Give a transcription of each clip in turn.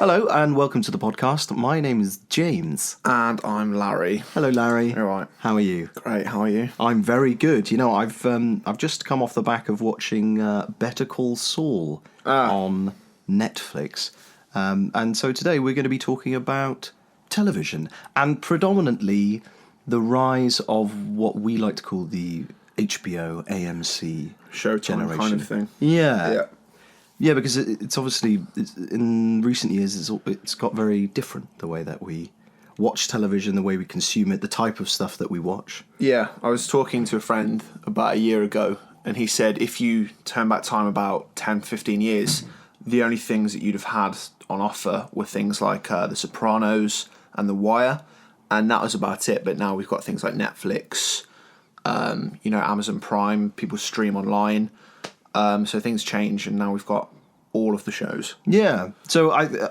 Hello and welcome to the podcast. My name is James. And I'm Larry. Hello, Larry. All right. How are you? Great. How are you? I'm very good. You know, I've just come off the back of watching Better Call Saul on Netflix, and so today we're going to be talking about television and predominantly the rise of what we like to call the HBO AMC Showtime generation kind of thing. Yeah. Yeah, because it's obviously, in recent years, it's got very different, the way that we watch television, the way we consume it, the type of stuff that we watch. Yeah, I was talking to a friend about a year ago, and he said if you turn back time about 10, 15 years, the only things that you'd have had on offer were things like The Sopranos and The Wire, and that was about it. But now we've got things like Netflix, Amazon Prime, people stream online. So things change, and now we've got all of the shows. Yeah, so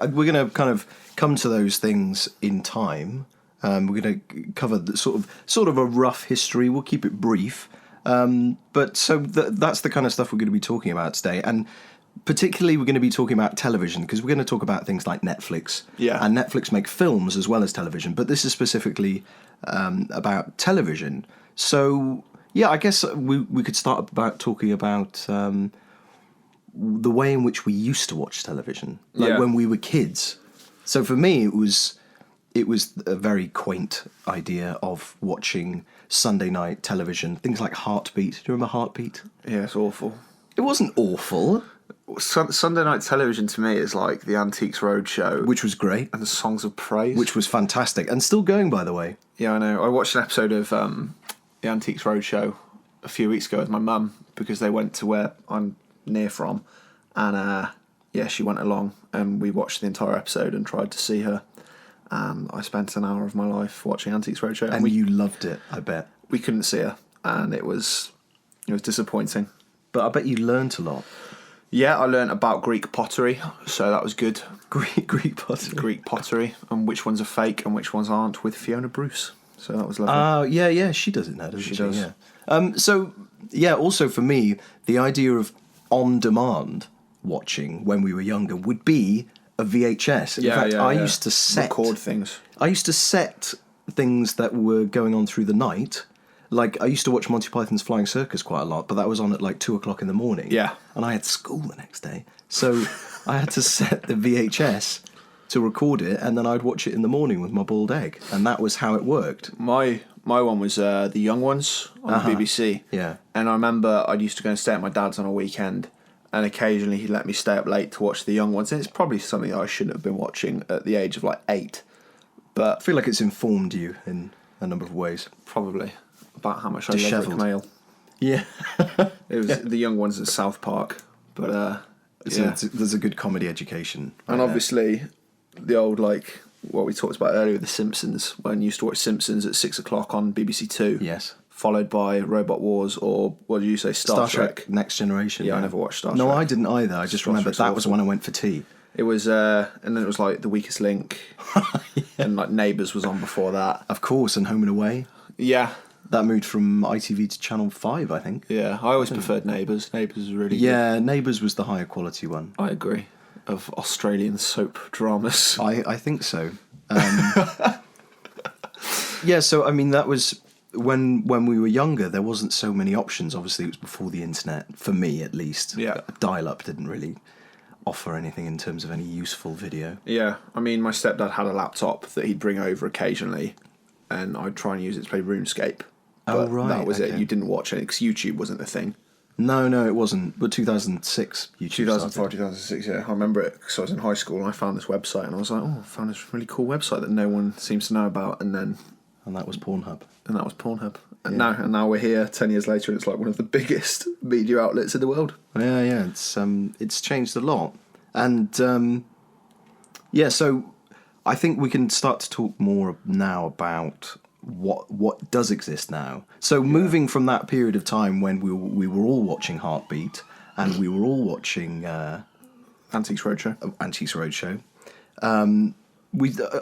we're going to kind of come to those things in time. We're going to cover the sort of a rough history. We'll keep it brief, but that's the kind of stuff we're going to be talking about today, and particularly we're going to be talking about television because we're going to talk about things like Netflix. Yeah, and Netflix make films as well as television, but this is specifically about television. So. Yeah, I guess we could start about talking about the way in which we used to watch television, like when we were kids. So for me, it was a very quaint idea of watching Sunday night television, things like Heartbeat. Do you remember Heartbeat? Yeah, it's awful. It wasn't awful. Sunday night television to me is like the Antiques Roadshow, Which was great. and the Songs of Praise, Which was fantastic, and still going, by the way. Yeah, I know. I watched an episode of the Antiques Roadshow a few weeks ago with my mum because they went to where I'm near from, and she went along and we watched the entire episode and tried to see her. I spent an hour of my life watching Antiques Roadshow, And you loved it, I bet. we couldn't see her, and it was disappointing. But I bet you learnt a lot. Yeah, I learnt about Greek pottery, so that was good. Greek pottery. Greek pottery, and which ones are fake and which ones aren't, with Fiona Bruce. So that was lovely. Yeah, she does it now, doesn't she? She does. Yeah. Also for me, the idea of on-demand watching when we were younger would be a VHS. In fact, I used to record things. I used to set things that were going on through the night. Like, I used to watch Monty Python's Flying Circus quite a lot, but that was on at like 2 o'clock in the morning. Yeah. And I had school the next day. So I had to set the VHS to record it, and then I'd watch it in the morning with my boiled egg, and that was how it worked. My one was The Young Ones on the BBC. Yeah. And I remember I used to go and stay at my dad's on a weekend, and occasionally he'd let me stay up late to watch The Young Ones, and it's probably something I shouldn't have been watching at the age of like 8. But I feel like it's informed you in a number of ways. Probably. About how much I love Rick Mail. Yeah. It was The Young Ones at South Park. But there's a good comedy education. And obviously the old, like, what we talked about earlier with The Simpsons, when you used to watch Simpsons at 6 o'clock on BBC Two. Yes. Followed by Robot Wars, or what did you say, Star Trek? Next Generation. Yeah, I never watched Star Trek. No, I didn't either. I just remember that was when I went for tea. It was, and then it was like The Weakest Link, and like Neighbours was on before that. Of course, and Home and Away. Yeah. That moved from ITV to Channel 5, I think. Yeah, I always preferred Neighbours. Neighbours was really good. Yeah, Neighbours was the higher quality one. I agree. Of Australian soap dramas. I think so. Yeah, so I mean that was when we were younger. There wasn't so many options. Obviously, it was before the internet, for me at least. Yeah, dial-up didn't really offer anything in terms of any useful video. Yeah, I mean, my stepdad had a laptop that he'd bring over occasionally, and I'd try and use it to play RuneScape. But that was it. You didn't watch it because YouTube wasn't a thing. No, it wasn't. But 2006, YouTube 2005, started. 2006, yeah. I remember it because I was in high school and I found this website and I was like, I found this really cool website that no one seems to know about. And that was Pornhub. And now we're here 10 years later and it's like one of the biggest media outlets in the world. Yeah. It's changed a lot. And, so I think we can start to talk more now about what does exist now. So moving from that period of time when we were all watching Heartbeat and we were all watching Antiques Roadshow.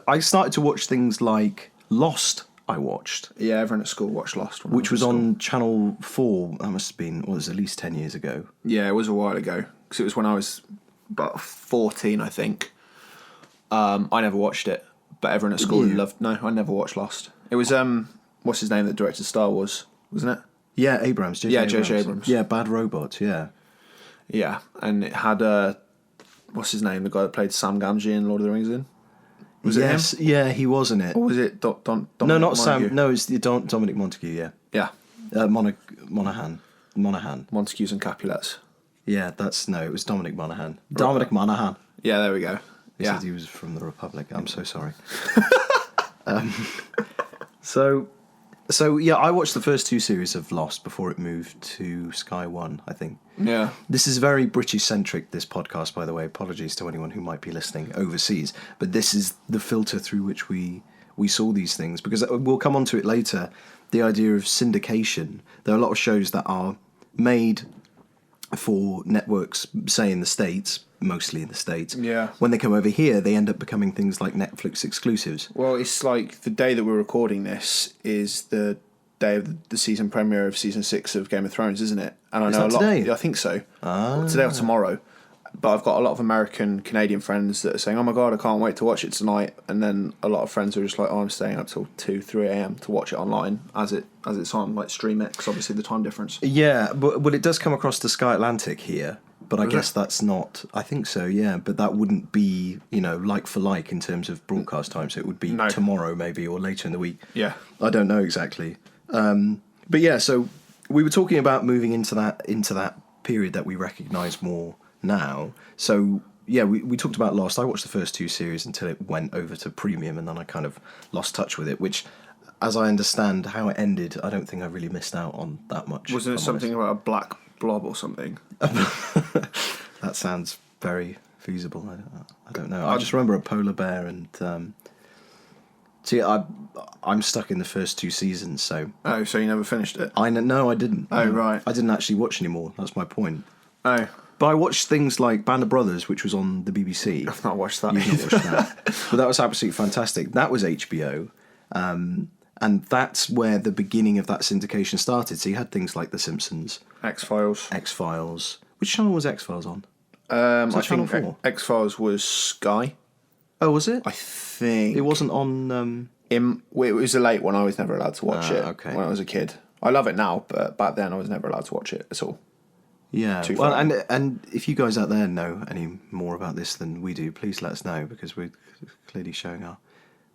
I started to watch things like Lost. I watched. Yeah, everyone at school watched Lost. Which was on Channel 4. That must have been, it was at least 10 years ago. Yeah, it was a while ago. Because it was when I was about 14, I think. I never watched it, but everyone at school loved. No, I never watched Lost. It was what's his name that directed Star Wars, wasn't it? Yeah, Abrams. J.J. Abrams. Yeah, Bad Robot. Yeah. Yeah, and it had what's his name? The guy that played Sam Gamgee in Lord of the Rings. Was it him? Yeah, he was in it. Or was it Dominic No, not Montague? Sam. No, it's the Dominic Montague. Yeah. Yeah, Monaghan. Montagues and Capulets. Yeah, it was Dominic Monaghan. Dominic Monaghan. Yeah, there we go. He Yeah, said he was from the Republic. I'm so sorry. So yeah, I watched the first 2 series of Lost before it moved to Sky One, I think. yeah. This is very British-centric, this podcast, by the way. Apologies to anyone who might be listening overseas. But this is the filter through which we saw these things. Because we'll come on to it later, the idea of syndication. There are a lot of shows that are made for networks, say in the States, mostly in the States. Yeah. When they come over here, they end up becoming things like Netflix exclusives. Well, it's like the day that we're recording this is the day of the season premiere of season 6 of Game of Thrones, isn't it? And I Is know that a lot. today? Yeah, I think so. Today or tomorrow. But I've got a lot of American, Canadian friends that are saying, "Oh my god, I can't wait to watch it tonight." And then a lot of friends are just like, "Oh, I'm staying up till 2, 3 a.m. to watch it online as it's on like Stream It, 'cause obviously the time difference." Yeah, but it does come across to Sky Atlantic here. But I Does guess it? that's not. I think so, yeah. But that wouldn't be, like for like in terms of broadcast time. So it would be No. tomorrow maybe or later in the week. Yeah. I don't know exactly. But yeah, so we were talking about moving into that period that we recognise more now. So yeah, we talked about Lost. I watched the first 2 series until it went over to premium, and then I kind of lost touch with it. Which, as I understand how it ended, I don't think I really missed out on that much. Wasn't it if I'm something about a black blob or something? That sounds very feasible. I don't know. I just remember a polar bear, and see, I'm stuck in the first 2 seasons. So Oh, so you never finished it? no, I didn't. Oh, right. I didn't actually watch anymore. That's my point. Oh, But I watched things like Band of Brothers, which was on the BBC. I've not watched that. You've not watched that, but that was absolutely fantastic. That was HBO. And that's where the beginning of that syndication started. So you had things like The Simpsons, X-Files. X-Files. Which channel was X-Files on? I Channel think 4? X-Files was Sky. Oh, was it? I think It wasn't on... it was a late one. I was never allowed to watch it okay. when I was a kid. I love it now, but back then I was never allowed to watch it at all. Yeah. Too Well, far. and if you guys out there know any more about this than we do, please let us know, because we're clearly showing our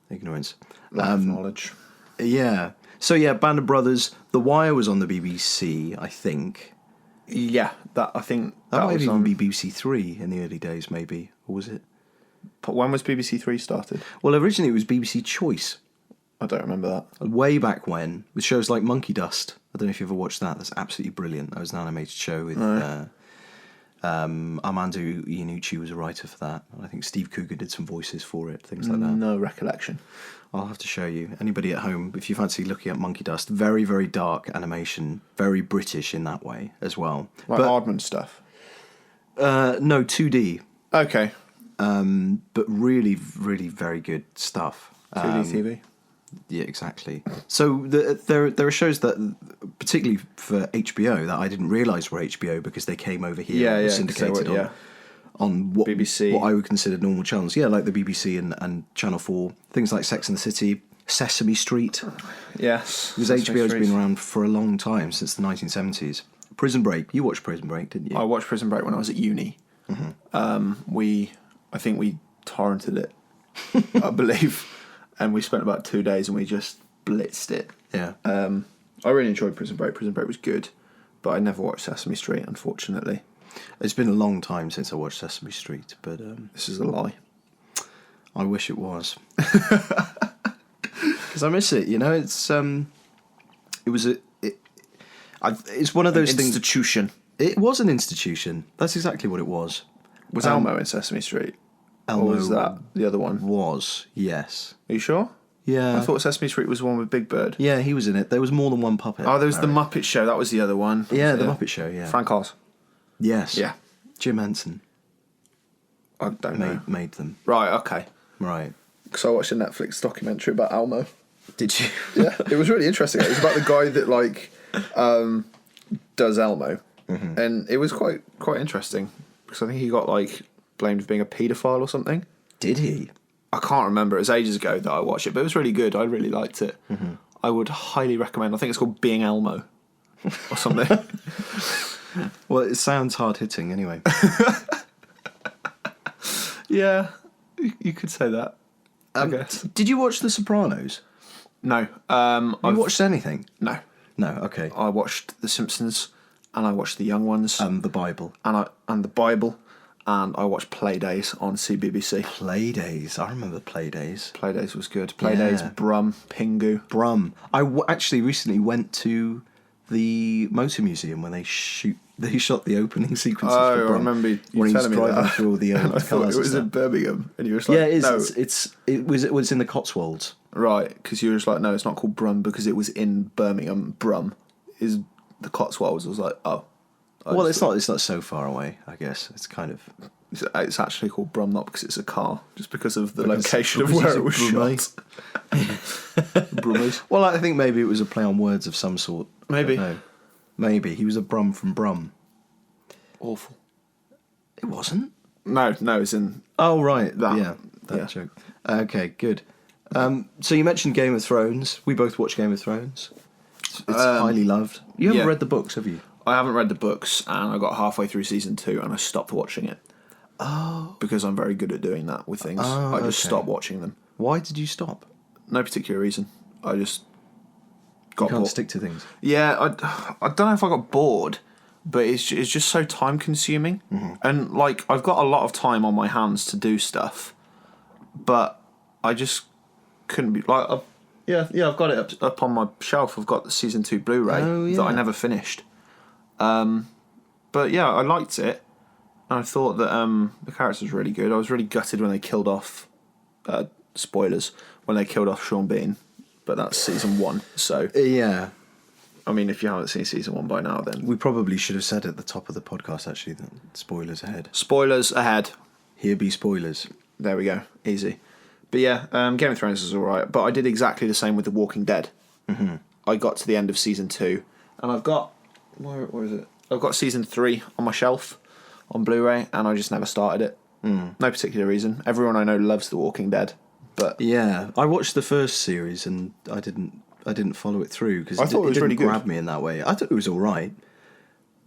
ignorance. Lack of knowledge. Yeah. So yeah, Band of Brothers. The Wire was on the BBC, I think. Yeah, I think That might was even on. be BBC Three in the early days, maybe. Or was it? When was BBC Three started? Well, originally it was BBC Choice, I don't remember that. way back when, with shows like Monkey Dust. I don't know if you ever watched that. That's absolutely brilliant. That was an animated show with Armando Iannucci was a writer for that. I think Steve Coogan did some voices for it, things like that. No recollection. I'll have to show you. Anybody at home, if you fancy looking at Monkey Dust, very, very dark animation, very British in that way as well. Like but Aardman stuff. no, 2D, Okay. but really, really very good stuff. 2D TV. Yeah, exactly. So there are shows that, particularly for HBO, that I didn't realise were HBO because they came over here and were syndicated on what BBC. what I would consider normal channels. Yeah, like the BBC and Channel 4. Things like Sex and the City, Sesame Street. Yes. Because HBO's been around for a long time, since the 1970s. Prison Break. You watched Prison Break, didn't you? I watched Prison Break when I was at uni. Mm-hmm. I think we torrented it, I believe, and we spent about 2 days and we just blitzed it. Yeah. I really enjoyed Prison Break. Prison Break was good, but I never watched Sesame Street, unfortunately. It's been a long time since I watched Sesame Street, but This is a lie. I wish it was. Because I miss it, it's it's one of those things. Institution. It was an institution. That's exactly what it was. Was Elmo in Sesame Street? Elmo Or was that the other one? was, yes. Are you sure? Yeah. I thought Sesame Street was the one with Big Bird. Yeah, he was in it. There was more than one puppet. Oh, there was the Larry. Muppet Show. That was the other one. Yeah, the Muppet Show, yeah. Frank Oz. Yes. Yeah. Jim Henson I don't know. made them. Right, okay. Right. Because I watched a Netflix documentary about Elmo. Did you? Yeah, it was really interesting. It was about the guy that does Elmo, and it was quite interesting because I think he got blamed for being a paedophile or something. Did he? I can't remember. It was ages ago that I watched it, but it was really good. I really liked it. Mm-hmm. I would highly recommend. I think it's called Being Elmo or something. Well, it sounds hard-hitting anyway. Yeah, you could say that. I guess. Did you watch The Sopranos? No. Have you watched anything? No. No, okay. I watched The Simpsons, and I watched The Young Ones, The Bible. and The Bible, and I watched Playdays on CBBC. Playdays. I remember Playdays. Playdays was good. Playdays, Brum, Pingu. Brum. I actually recently went to the Motor Museum when they shot the opening sequences for Brum. I remember you when telling me driving that. through all the old I thought cars. it was in Birmingham, and you were just like, yeah, it no. is. It was in the Cotswolds. Right, because you were just like, no, it's not called Brum because it was in Birmingham. Brum is the Cotswolds. I was like, oh. Well, it's not so far away, I guess. It's kind of... It's actually called Brum, not because it's a car, just because of the location of where it was shot. Brummies. Well, I think maybe it was a play on words of some sort. Maybe. No. Maybe. He was a Brum from Brum. Awful. It wasn't? No, it's in... Oh, right. That. That joke. Okay, good. So you mentioned Game of Thrones. We both watched Game of Thrones. It's highly loved. You haven't read the books, have you? I haven't read the books, and I got halfway through season 2 and I stopped watching it. Oh. Because I'm very good at doing that with things. Oh, I just okay. stopped watching them. Why did you stop? No particular reason. I just You got can't bored. stick to things. Yeah, I don't know if I got bored, but it's just so time consuming. Mm-hmm. And like I've got a lot of time on my hands to do stuff, but I just couldn't be like I've got it up on my shelf. I've got the season 2 Blu-ray that I never finished. But yeah, I liked it. And I thought that the characters was really good. I was really gutted when they killed off spoilers, when they killed off Sean Bean. But that's season 1, so... Yeah. I mean, if you haven't seen season 1 by now, then... We probably should have said at the top of the podcast, actually, that spoilers ahead. Spoilers ahead. Here be spoilers. There we go. Easy. But yeah, Game of Thrones is alright. But I did exactly the same with The Walking Dead. Mm-hmm. I got to the end of season 2, and I've got... Where is it? I've got season 3 on my shelf on Blu-ray, and I just never started it. No particular reason. Everyone I know loves The Walking Dead. But yeah, I watched the first series and I didn't follow it through because I thought it was really didn't good. grab me in that way. I thought it was all right,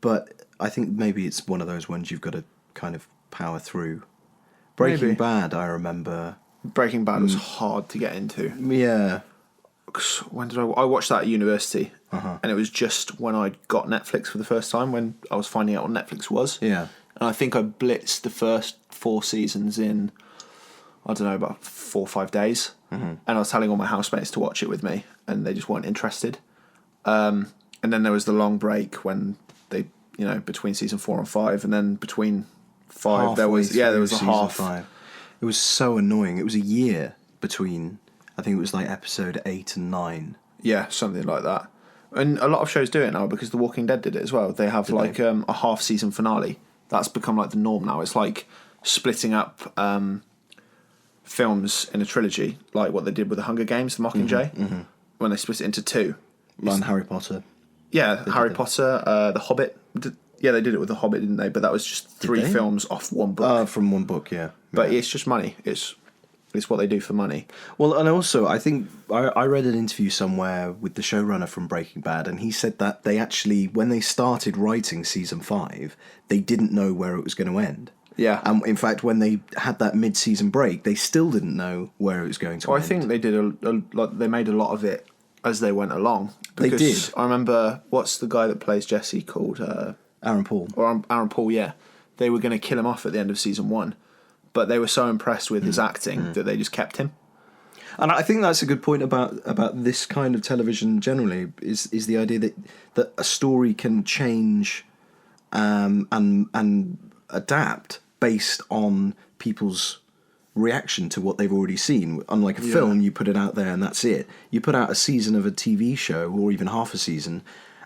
but I think maybe it's one of those ones you've got to kind of power through. Breaking Maybe. Bad, I remember. Breaking Bad was hard to get into. Yeah, When did I watched that at university, and it was just when I got Netflix for the first time, when I was finding out what Netflix was. yeah. And I think I blitzed the first 4 seasons in, I don't know, about 4 or 5 days. Mm-hmm. And I was telling all my housemates to watch it with me, and they just weren't interested. And then there was the long break when they, between season 4 and 5, and then between 5 there was a season half. 5. It was so annoying. It was a year between. I think it was like episode 8 and 9. Yeah, something like that. And a lot of shows do it now because The Walking Dead did it as well. They have a half season finale. That's become like the norm now. It's like splitting up films in a trilogy, like what they did with The Hunger Games, The Mockingjay, when they split it into 2. And Harry Potter. Yeah, Harry Potter, The Hobbit. Yeah, they did it with The Hobbit, didn't they? But that was just 3 films off one book. From one book, yeah. But it's just money. It's what they do for money. Well, and also, I think I read an interview somewhere with the showrunner from Breaking Bad, and he said that they actually, when they started writing season 5, they didn't know where it was going to end. Yeah. And in fact, when they had that mid-season break, they still didn't know where it was going to Well, end. I think they did they made a lot of it as they went along. They did. I remember, what's the guy that plays Jesse called? Aaron Paul. Or Aaron Paul, yeah. They were going to kill him off at the end of season 1. But they were so impressed with his acting that they just kept him. And I think that's a good point about this kind of television generally, is the idea that a story can change and adapt based on people's reaction to what they've already seen. Unlike a film, you put it out there and that's it. You put out a season of a TV show or even half a season,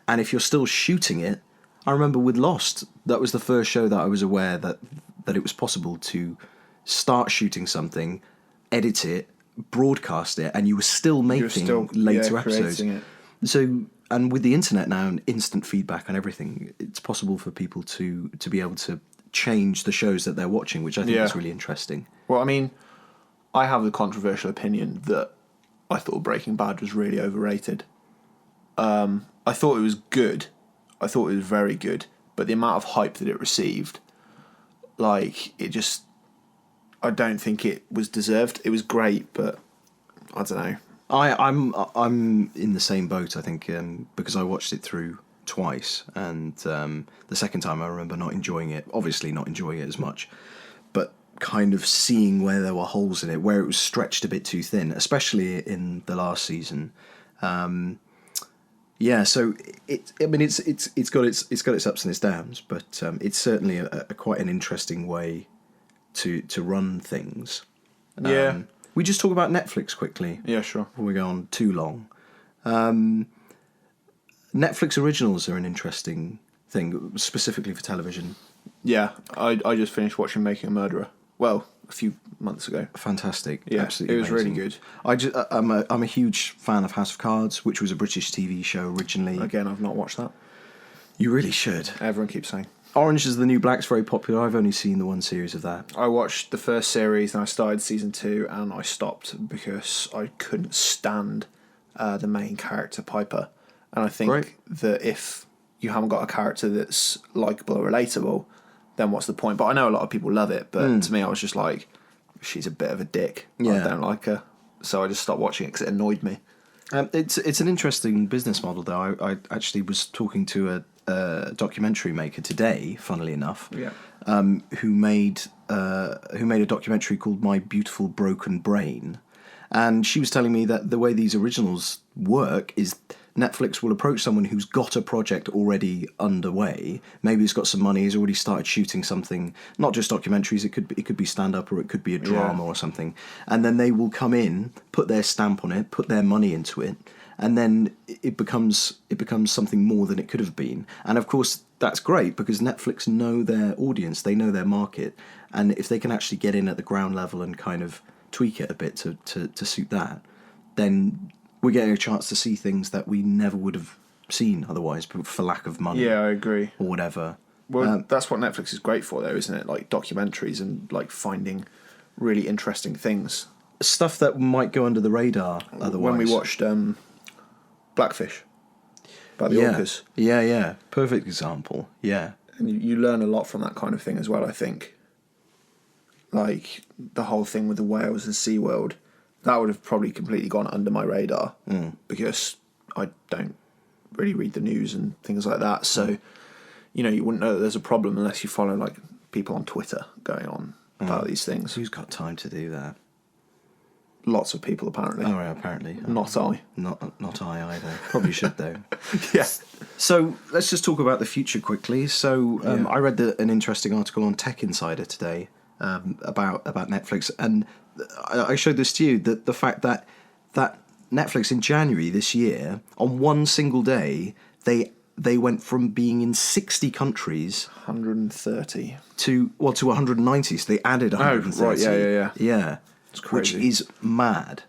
and if you're still shooting it, I remember with Lost, that was the first show that I was aware that it was possible to start shooting something, edit it, broadcast it, and you were still making later episodes. It. So, and with the internet now and instant feedback and everything, it's possible for people to be able to change the shows that they're watching, which I think is really interesting. Well, I mean, I have the controversial opinion that I thought Breaking Bad was really overrated. I thought it was good. I thought it was very good. But the amount of hype that it received, like, it just... I don't think it was deserved. It was great, but I don't know. I'm in the same boat, I think, because I watched it through twice, and the second time I remember not enjoying it, obviously not enjoying it as much, but kind of seeing where there were holes in it, where it was stretched a bit too thin, especially in the last season. So it's got its ups and its downs, but it's certainly a quite an interesting way to run things. Yeah. We just talk about Netflix quickly. Yeah, sure. Before we go on too long. Netflix originals are an interesting thing, specifically for television. Yeah, I just finished watching Making a Murderer. Well, a few months ago. Fantastic. Yeah, absolutely it was amazing. really good. I'm a huge fan of House of Cards, which was a British TV show originally. Again, I've not watched that. You really should. Everyone keeps saying. Orange is the New Black's very popular. I've only seen the one series of that. I watched the first series, and I started season 2, and I stopped because I couldn't stand the main character, Piper. And I think that if you haven't got a character that's likeable or relatable, then what's the point? But I know a lot of people love it, but to me, I was just like, she's a bit of a dick. Yeah. I don't like her. So I just stopped watching it because it annoyed me. It's an interesting business model, though. I actually was talking to a documentary maker today, funnily enough, who made a documentary called My Beautiful Broken Brain, and she was telling me that the way these originals work is Netflix will approach someone who's got a project already underway. Maybe he's got some money, he's already started shooting something, not just documentaries, it could be stand-up or it could be a drama or something. And then they will come in, put their stamp on it, put their money into it, and then it becomes something more than it could have been. And of course, that's great because Netflix know their audience, they know their market, and if they can actually get in at the ground level and kind of tweak it a bit to suit that, then we're getting a chance to see things that we never would have seen otherwise for lack of money. Yeah, I agree. Or whatever. Well, that's what Netflix is great for, though, isn't it? Like documentaries and like finding really interesting things. Stuff that might go under the radar otherwise. When we watched Blackfish about the orcas. Yeah. Perfect example. Yeah. And you learn a lot from that kind of thing as well, I think. Like the whole thing with the whales and SeaWorld. That would have probably completely gone under my radar because I don't really read the news and things like that. So, you wouldn't know that there's a problem unless you follow like people on Twitter going on about these things. Who's got time to do that? Lots of people, apparently. Oh, right, apparently. Not I. Not I either. Probably should, though. Yeah. So let's just talk about the future quickly. So I read an interesting article on Tech Insider today about Netflix, and I showed this to you, that the fact that Netflix in January this year, on one single day, they went from being in 60 countries 130 to 190. So they added 130. Oh, right, yeah. It's crazy. Which is mad.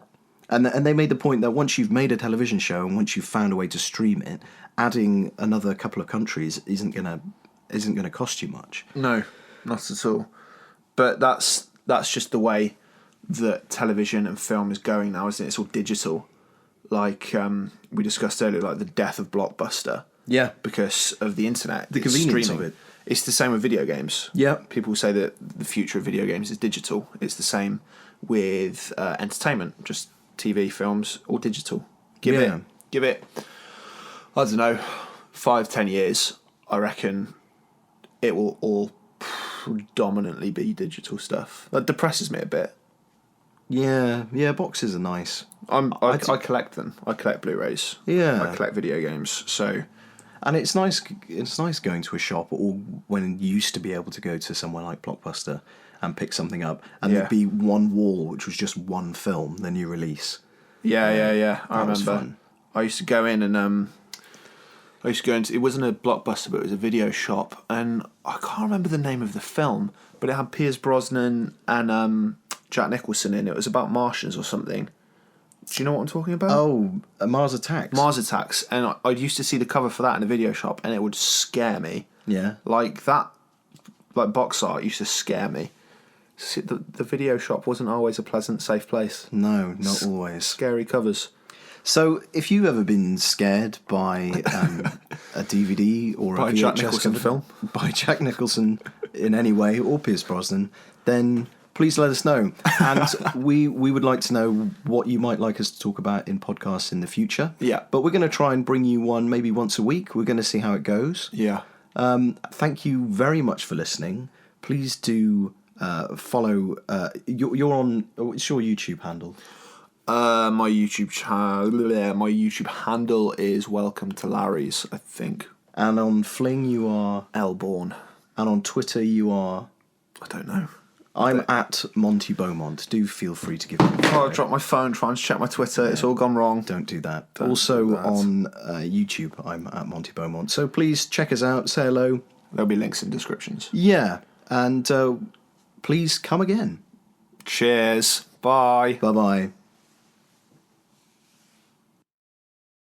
And they made the point that once you've made a television show and once you've found a way to stream it, adding another couple of countries isn't gonna cost you much. No, not at all. But that's just the way that television and film is going now, isn't it? It's all digital. Like we discussed earlier, like the death of Blockbuster. Yeah. Because of the internet. The convenience of it. It's the same with video games. Yeah. People say that the future of video games is digital. It's the same with entertainment, just TV, films, all digital. Give it, I don't know, 5-10 years, I reckon it will all predominantly be digital stuff. That depresses me a bit. Yeah, boxes are nice. I collect them. I collect Blu-rays. Yeah. I collect video games, so... And it's nice going to a shop, or when you used to be able to go to somewhere like Blockbuster and pick something up, and there'd be one wall which was just one film, the new release. Yeah. I remember. Was fun. I used to go in and it wasn't a Blockbuster, but it was a video shop, and I can't remember the name of the film, but it had Pierce Brosnan and Jack Nicholson in it. It was about Martians or something. Do you know what I'm talking about? Oh, Mars Attacks. Mars Attacks. And I used to see the cover for that in a video shop, and it would scare me. Yeah. Like that, like box art used to scare me. The video shop wasn't always a pleasant, safe place. No, not always. Scary covers. So, if you've ever been scared by a DVD or By a a VHS Jack Nicholson film, by Jack Nicholson in any way, or Pierce Brosnan, then please let us know. And we would like to know what you might like us to talk about in podcasts in the future. Yeah. But we're going to try and bring you one maybe once a week. We're going to see how it goes. Yeah. Thank you very much for listening. Please do follow. You're on. What's your YouTube handle? My YouTube handle is Welcome to Larry's, I think. And on Fling you are Elborn. And on Twitter you are. I don't know. I'm at Monty Beaumont. Do feel free to give me a Oh, follow. I dropped my phone trying to check my Twitter. It's all gone wrong. Don't do that. Don't also do that. on YouTube, I'm at Monty Beaumont. So please check us out. Say hello. There'll be links in descriptions. Yeah, and please come again. Cheers. Bye. Bye bye.